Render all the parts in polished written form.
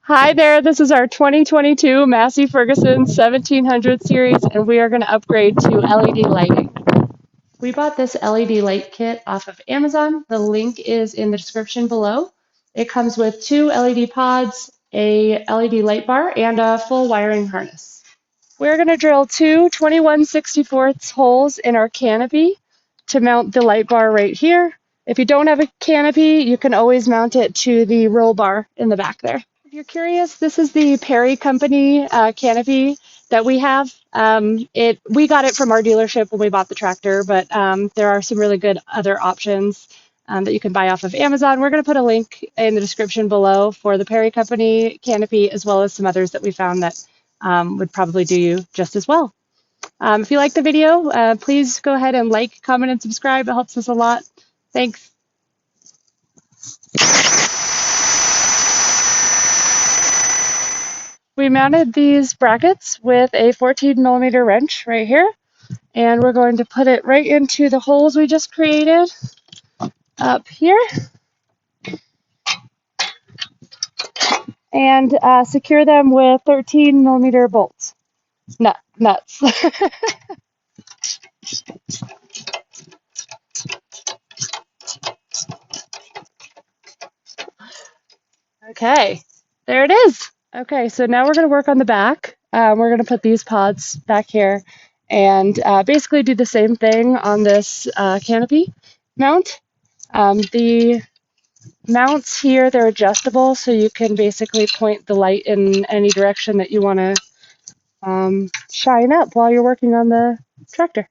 Hi there, this is our 2022 Massey Ferguson 1700 series, and we are going to upgrade to LED lighting. We bought this LED light kit off of Amazon. The link is in the description below. It comes with 2 LED pods, a LED light bar, and a full wiring harness. We're going to drill 2 21/64 holes in our canopy to mount the light bar right here. If you don't have a canopy, you can always mount it to the roll bar in the back there. If you're curious, this is the Perry Company canopy that we have. We got it from our dealership when we bought the tractor, but there are some really good other options that you can buy off of Amazon. We're going to put a link in the description below for the Perry Company canopy, as well as some others that we found that would probably do you just as well. If you like the video, please go ahead and like, comment, and subscribe. It helps us a lot. Thanks. We mounted these brackets with a 14mm wrench right here, and we're going to put it right into the holes we just created up here and secure them with 13mm bolts. Nuts. Okay, there it is. Okay, so now we're going to work on the back. We're going to put these pods back here and basically do the same thing on this canopy mount. The mounts here, they're adjustable, so you can basically point the light in any direction that you want to shine up while you're working on the tractor.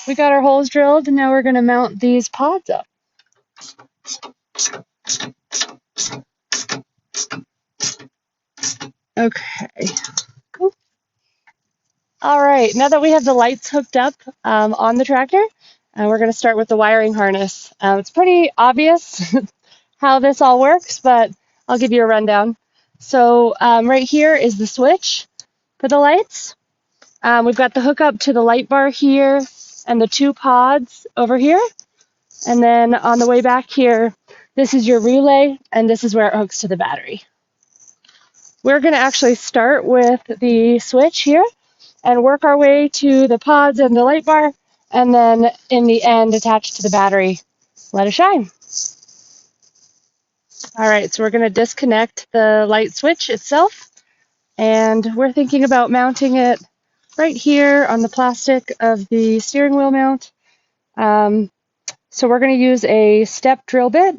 We got our holes drilled, and now we're going to mount these pods up. Okay, cool. All right, now that we have the lights hooked up on the tractor, we're going to start with the wiring harness. It's pretty obvious how this all works, but I'll give you a rundown. So right here is the switch for the lights. We've got the hookup to the light bar here and the 2 pods over here. And then on the way back here, this is your relay, and this is where it hooks to the battery. We're going to actually start with the switch here and work our way to the pods and the light bar, and then in the end, attach to the battery. Let it shine. All right, so we're going to disconnect the light switch itself, and we're thinking about mounting it right here on the plastic of the steering wheel mount. So we're going to use a step drill bit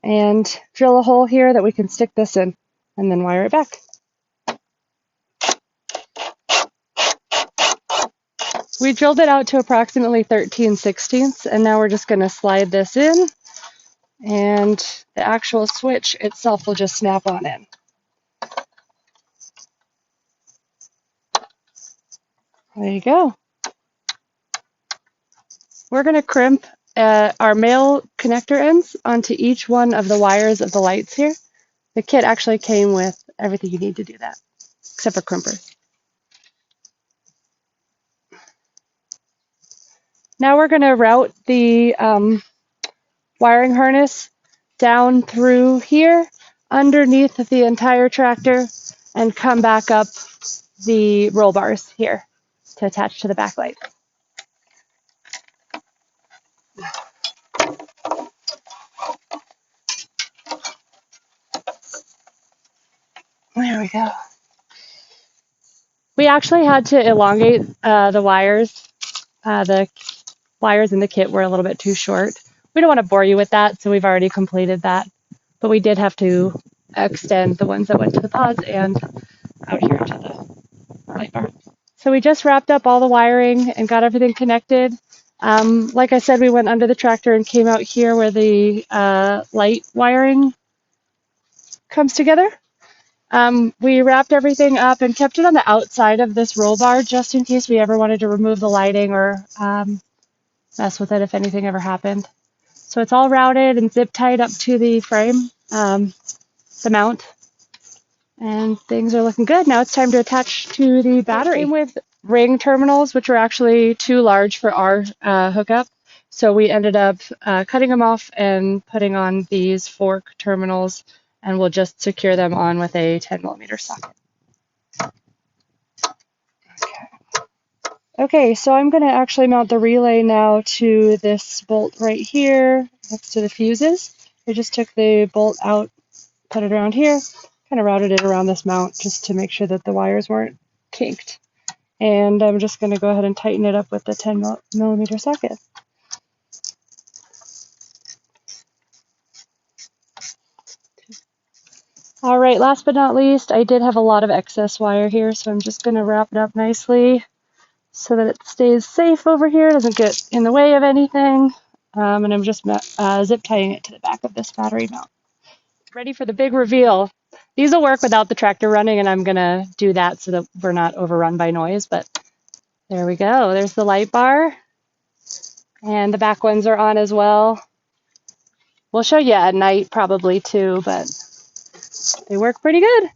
and drill a hole here that we can stick this in, and then wire it back. We drilled it out to approximately 13/16, and now we're just going to slide this in, and the actual switch itself will just snap on in. There you go. We're going to crimp our male connector ends onto each one of the wires of the lights here. The kit actually came with everything you need to do that, except for crimpers. Now we're going to route the wiring harness down through here, underneath the entire tractor, and come back up the roll bars here to attach to the backlight. There we go. We actually had to elongate the wires. The wires in the kit were a little bit too short. We don't want to bore you with that, so we've already completed that. But we did have to extend the ones that went to the pods and out here to the light bar. So we just wrapped up all the wiring and got everything connected. Like I said, we went under the tractor and came out here where the light wiring comes together. We wrapped everything up and kept it on the outside of this roll bar just in case we ever wanted to remove the lighting or mess with it if anything ever happened. So it's all routed and zip tied up to the frame, the mount, and things are looking good. Now it's time to attach to the battery. It came with ring terminals, which were actually too large for our hookup. So we ended up cutting them off and putting on these fork terminals, and we'll just secure them on with a 10mm socket. Okay, so I'm going to actually mount the relay now to this bolt right here next to the fuses. I just took the bolt out, put it around here, kind of routed it around this mount just to make sure that the wires weren't kinked. And I'm just going to go ahead and tighten it up with the 10mm socket. All right, last but not least, I did have a lot of excess wire here, so I'm just going to wrap it up nicely so that it stays safe over here, doesn't get in the way of anything. And I'm just zip tying it to the back of this battery mount. Ready for the big reveal. These will work without the tractor running, and I'm going to do that so that we're not overrun by noise, but there we go. There's the light bar, and the back ones are on as well. We'll show you at night probably too, but they work pretty good.